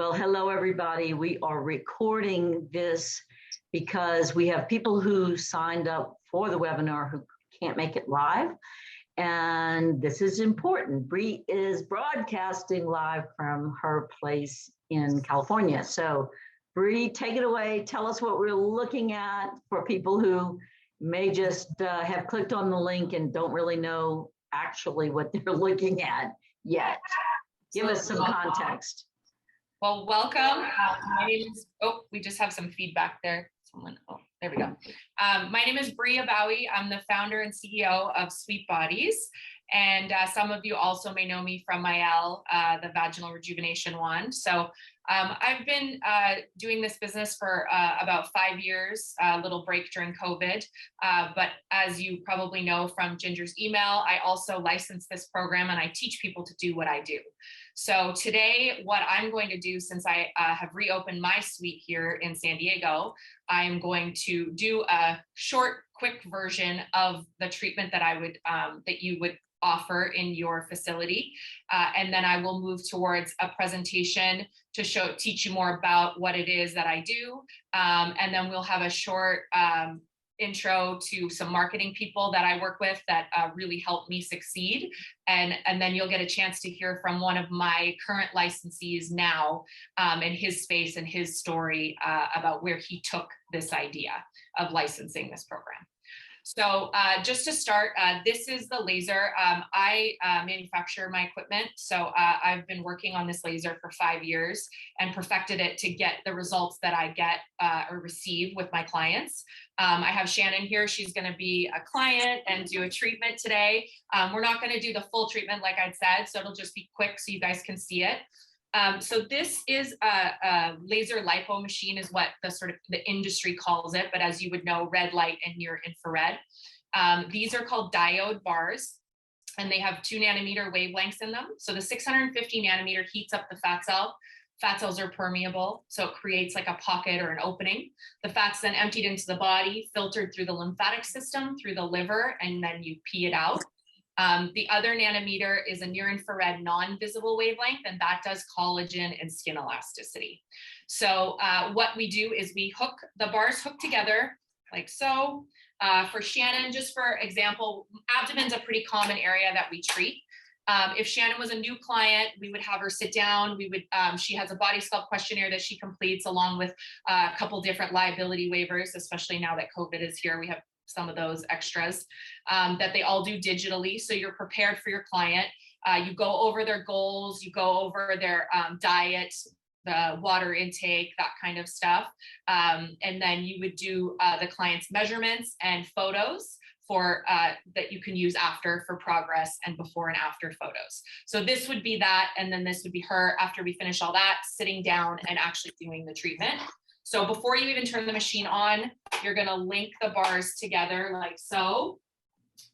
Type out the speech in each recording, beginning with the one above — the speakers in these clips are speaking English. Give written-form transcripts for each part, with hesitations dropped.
Well, hello, everybody. We are recording this because we have people who signed up for the webinar who can't make it live. And this is important. Brie is broadcasting live from her place in California. So Brie, take it away. Tell us what we're looking at for people who may just have clicked on the link and don't really know actually what they're looking at yet. Give us some context. Well, welcome. My name is, we just have some feedback there. There we go. My name is Brie Abawi. I'm the founder and CEO of Sweet Bodies. And some of you also may know me from Myel, the vaginal rejuvenation wand. So I've been doing this business for about 5 years, a little break during COVID. But as you probably know from Ginger's email, I also license this program and I teach people to do what I do. So today, what I'm going to do, since I have reopened my suite here in San Diego, I'm going to do a short, quick version of the treatment that I would, that you would offer in your facility. And then I will move towards a presentation to teach you more about what it is that I do. And then we'll have a short intro to some marketing people that I work with that really help me succeed. And then you'll get a chance to hear from one of my current licensees now in his space and his story about where he took this idea of licensing this program. So just to start, this is the laser. I manufacture my equipment. So I've been working on this laser for 5 years and perfected it to get the results that I get or receive with my clients. I have Shannon here. She's going to be a client and do a treatment today. We're not going to do the full treatment like I'd said, so it'll just be quick so you guys can see it. So this is a laser lipo machine is what the industry calls it. But as you would know, red light and near infrared. These are called diode bars and they have 2 nanometer wavelengths in them. So the 650 nanometer heats up the fat cell. Fat cells are permeable, so it creates like a pocket or an opening. The fat's then emptied into the body, filtered through the lymphatic system, through the liver, and then you pee it out. The other nanometer is a near infrared non-visible wavelength, and that does collagen and skin elasticity. So what we do is we hook the bars hooked together like so. For Shannon, just for example, abdomen's a pretty common area that we treat. If Shannon was a new client, we would have her sit down. We would, she has a body sculpt questionnaire that she completes along with a couple different liability waivers, especially now that COVID is here. We have some of those extras that they all do digitally. So you're prepared for your client. You go over their goals, you go over their diet, the water intake, that kind of stuff. And then you would do the client's measurements and photos for that you can use after for progress and before and after photos. So this would be that. And then this would be her after we finish all that, sitting down and actually doing the treatment. So before you even turn the machine on, you're going to link the bars together like so,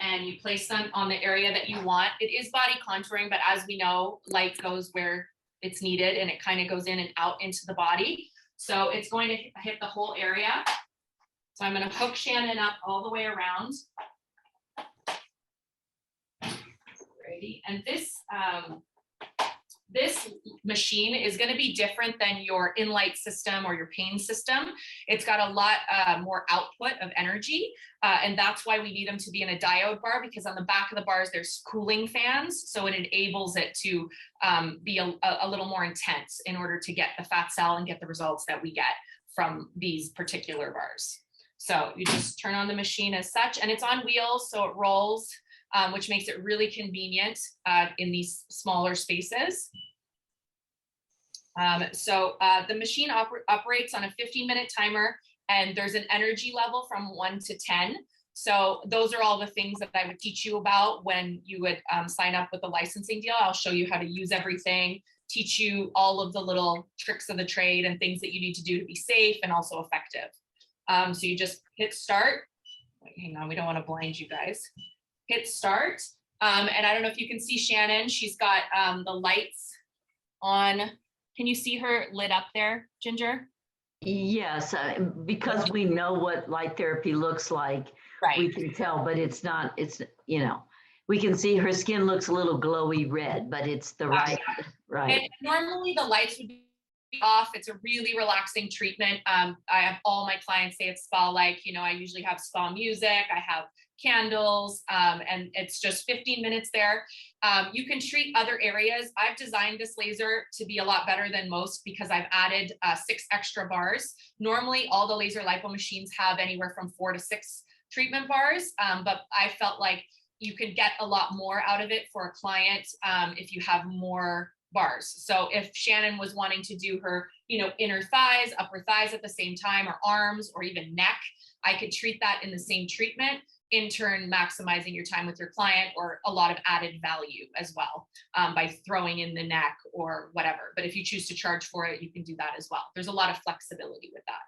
and you place them on the area that you want. It is body contouring, but as we know, light goes where it's needed and it kind of goes in and out into the body. So it's going to hit the whole area. So I'm going to hook Shannon up all the way around. Alrighty. And this machine is going to be different than your in-light system or your pain system. It's got a lot more output of energy. And that's why we need them to be in a diode bar, because on the back of the bars, there's cooling fans. So it enables it to be a little more intense in order to get the fat cell and get the results that we get from these particular bars. So you just turn on the machine as such, and it's on wheels, so it rolls, which makes it really convenient in these smaller spaces. The machine operates on a 15-minute timer, and there's an energy level from 1 to 10. So those are all the things that I would teach you about when you would sign up with the licensing deal. I'll show you how to use everything, teach you all of the little tricks of the trade and things that you need to do to be safe and also effective. So you just hit start. Wait, hang on, we don't want to blind you guys. Hit start. And I don't know if you can see Shannon. She's got the lights on. Can you see her lit up there, Ginger? Yes, because we know what light therapy looks like, right. We can tell, but it's not, it's, you know, we can see her skin looks a little glowy red, but it's the right. And normally the lights would be off. It's a really relaxing treatment. I have all my clients say it's spa-like. You know, I usually have spa music. I have candles, and it's just 15 minutes there. You can treat other areas. I've designed this laser to be a lot better than most because I've added 6 extra bars. Normally, all the laser lipo machines have anywhere from 4 to 6 treatment bars, but I felt like you can get a lot more out of it for a client if you have more bars. So if Shannon was wanting to do her, you know, inner thighs, upper thighs at the same time, or arms, or even neck, I could treat that in the same treatment, in turn maximizing your time with your client, or a lot of added value as well by throwing in the neck or whatever. But if you choose to charge for it, you can do that as well. There's a lot of flexibility with that.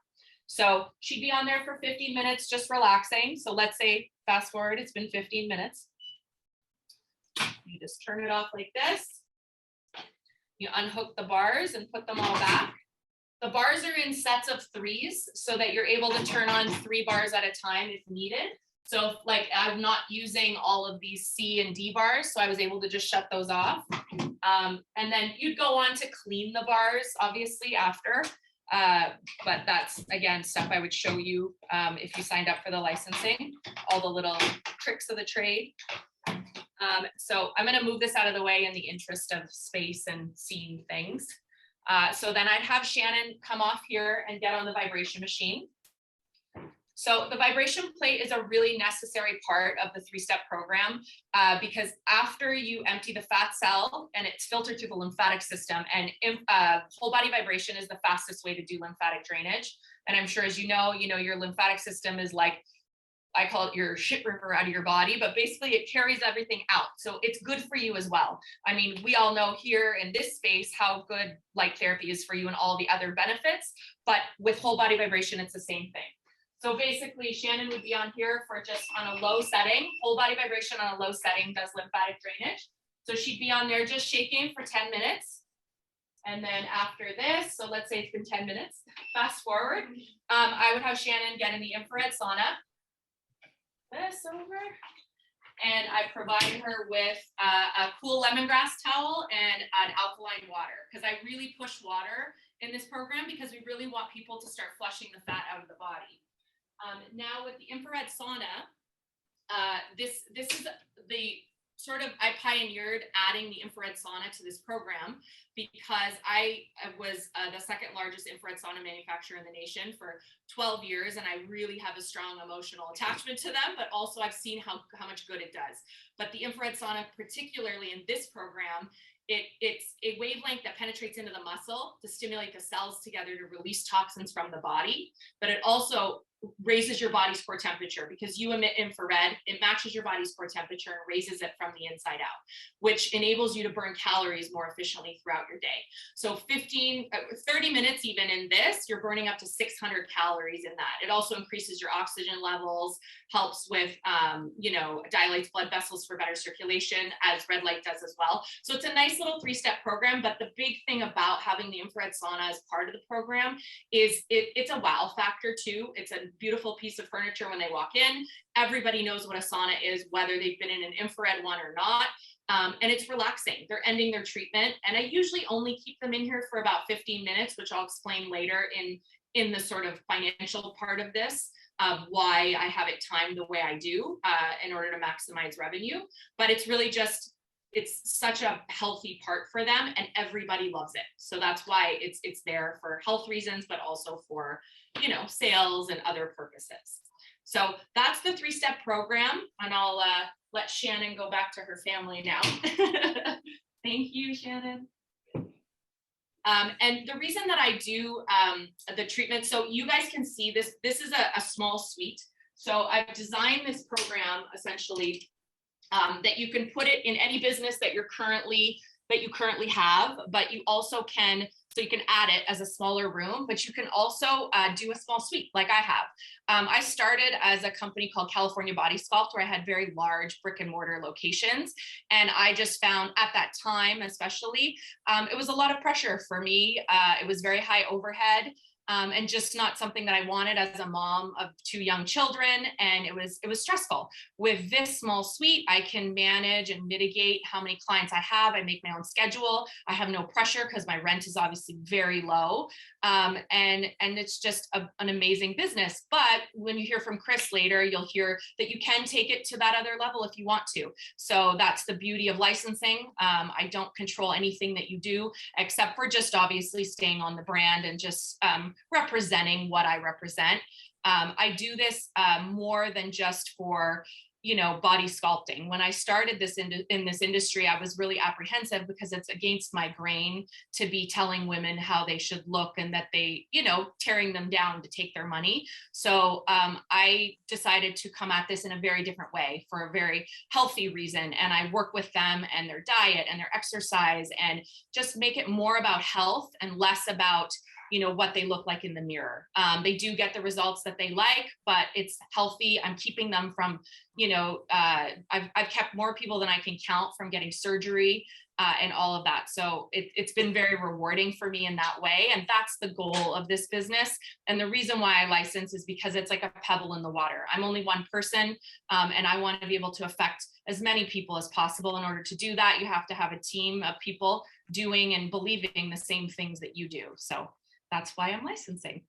So she'd be on there for 15 minutes, just relaxing. So let's say, fast forward, it's been 15 minutes. You just turn it off like this. You unhook the bars and put them all back. The bars are in sets of 3s so that you're able to turn on 3 bars at a time if needed. So like I'm not using all of these C and D bars, so I was able to just shut those off. And then you'd go on to clean the bars, obviously, after. But that's, again, stuff I would show you if you signed up for the licensing, all the little tricks of the trade. So I'm going to move this out of the way in the interest of space and seeing things. So then I'd have Shannon come off here and get on the vibration machine. So the vibration plate is a really necessary part of the 3-step program because after you empty the fat cell and it's filtered through the lymphatic system, and whole body vibration is the fastest way to do lymphatic drainage. And I'm sure, as you know, your lymphatic system is like, I call it your shit river out of your body, but basically it carries everything out. So it's good for you as well. I mean, we all know here in this space how good light therapy is for you and all the other benefits, but with whole body vibration, it's the same thing. So basically Shannon would be on here for just on a low setting. Whole body vibration on a low setting does lymphatic drainage. So she'd be on there just shaking for 10 minutes. And then after this, so let's say it's been 10 minutes, fast forward, I would have Shannon get in the infrared sauna. This over. And I provide her with a cool lemongrass towel and an alkaline water, because I really push water in this program because we really want people to start flushing the fat out of the body. Now with the infrared sauna, this is the sort of, I pioneered adding the infrared sauna to this program because I was the 2nd largest infrared sauna manufacturer in the nation for 12 years. And I really have a strong emotional attachment to them, but also I've seen how much good it does. But the infrared sauna, particularly in this program, it's a wavelength that penetrates into the muscle to stimulate the cells together to release toxins from the body, but it also raises your body's core temperature because you emit infrared. It matches your body's core temperature and raises it from the inside out, which enables you to burn calories more efficiently throughout your day. So 30 minutes even in this, you're burning up to 600 calories in that. It also increases your oxygen levels, helps with, dilates blood vessels for better circulation, as red light does as well. So it's a nice little 3-step program. But the big thing about having the infrared sauna as part of the program is it's a wow factor too. It's a beautiful piece of furniture when they walk in. Everybody knows what a sauna is, whether they've been in an infrared one or not. And it's relaxing. They're ending their treatment. And I usually only keep them in here for about 15 minutes, which I'll explain later in the sort of financial part of this, of why I have it timed the way I do in order to maximize revenue. But it's really just, it's such a healthy part for them and everybody loves it. So that's why it's there for health reasons, but also for, sales and other purposes. So that's the 3-step program. And I'll let Shannon go back to her family now. Thank you, Shannon. And the reason that I do the treatment, so you guys can see this is a small suite. So I've designed this program essentially that you can put it in any business that you currently have, but you also can, so you can add it as a smaller room, but you can also do a small suite like I have. I started as a company called California Body Sculpt, where I had very large brick and mortar locations. And I just found at that time, especially, it was a lot of pressure for me. It was very high overhead. and just not something that I wanted as a mom of 2 young children. And it was stressful. With this small suite, I can manage and mitigate how many clients I have. I make my own schedule. I have no pressure because my rent is obviously very low. And it's just an amazing business. But when you hear from Chris later, you'll hear that you can take it to that other level if you want to. So that's the beauty of licensing. I don't control anything that you do, except for just obviously staying on the brand and just representing what I represent. I do this more than just for, body sculpting. When I started this in this industry, I was really apprehensive because it's against my grain to be telling women how they should look and that they, tearing them down to take their money. So I decided to come at this in a very different way for a very healthy reason. And I work with them and their diet and their exercise and just make it more about health and less about what they look like in the mirror. They do get the results that they like, but it's healthy. I'm keeping them from, I've kept more people than I can count from getting surgery and all of that. So it's been very rewarding for me in that way. And that's the goal of this business. And the reason why I license is because it's like a pebble in the water. I'm only one person, and I want to be able to affect as many people as possible. In order to do that, you have to have a team of people doing and believing the same things that you do. So that's why I'm licensing.